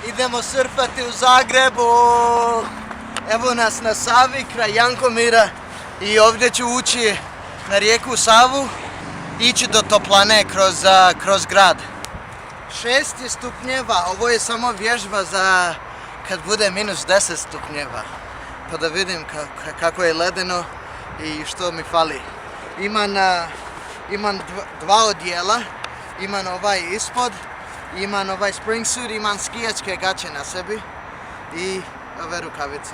Idemo surfati u Zagrebu. Evo nas na Savi kraj Jankomira i ovdje ću ući na rijeku Savu, ići do toplane kroz grad. 6 stupnjeva, ovo je samo vježba za kad bude minus 10 stupnjeva. Pa da vidim kako je ledeno i što mi fali. Imam dva odjela, imam ovaj ispod, imam ovaj spring suit, imam skijačke gaće na sebi i ove rukavice.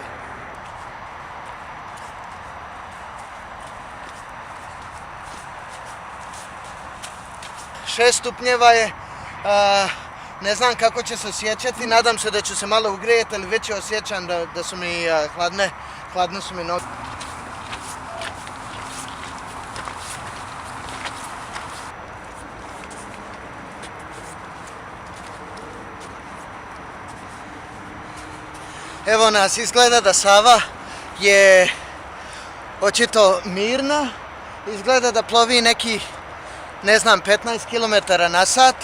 Šest stupnjeva je, ne znam kako će se osjećati, nadam se da ću se malo ugrijeti, ali već osjećam da su mi hladne su mi noge. Evo nas, izgleda da Sava je očito mirna, izgleda da plovi neki, ne znam, 15 km na sat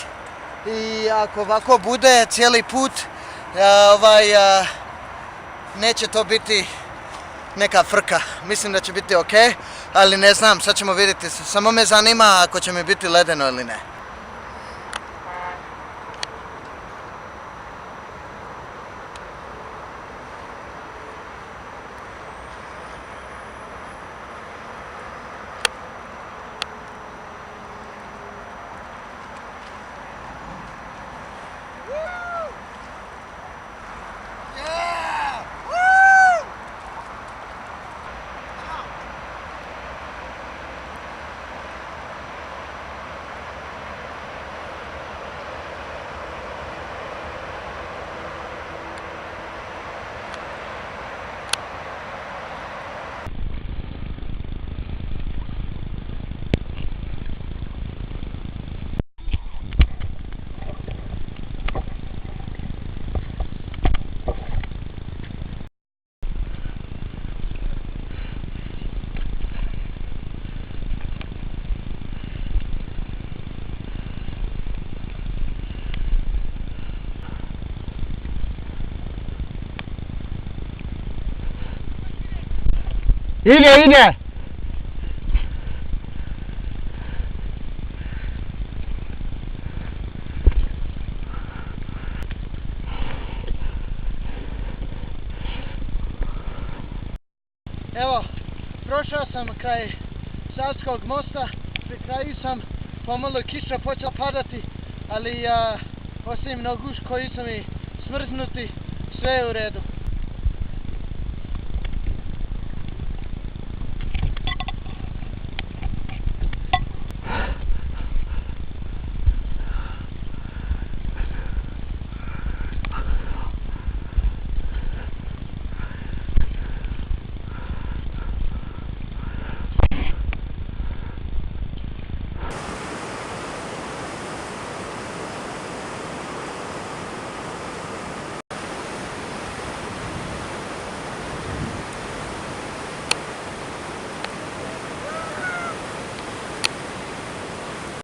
i ako ovako bude cijeli put, neće to biti neka frka. Mislim da će biti ok, ali ne znam, sad ćemo vidjeti. Samo me zanima ako će mi biti ledeno ili ne. Ide! Evo, prošao sam kraj Savskog mosta, pri kraju sam, pomalo kiša počela padati, ali osim nogu koji su mi smrznuti, sve je u redu.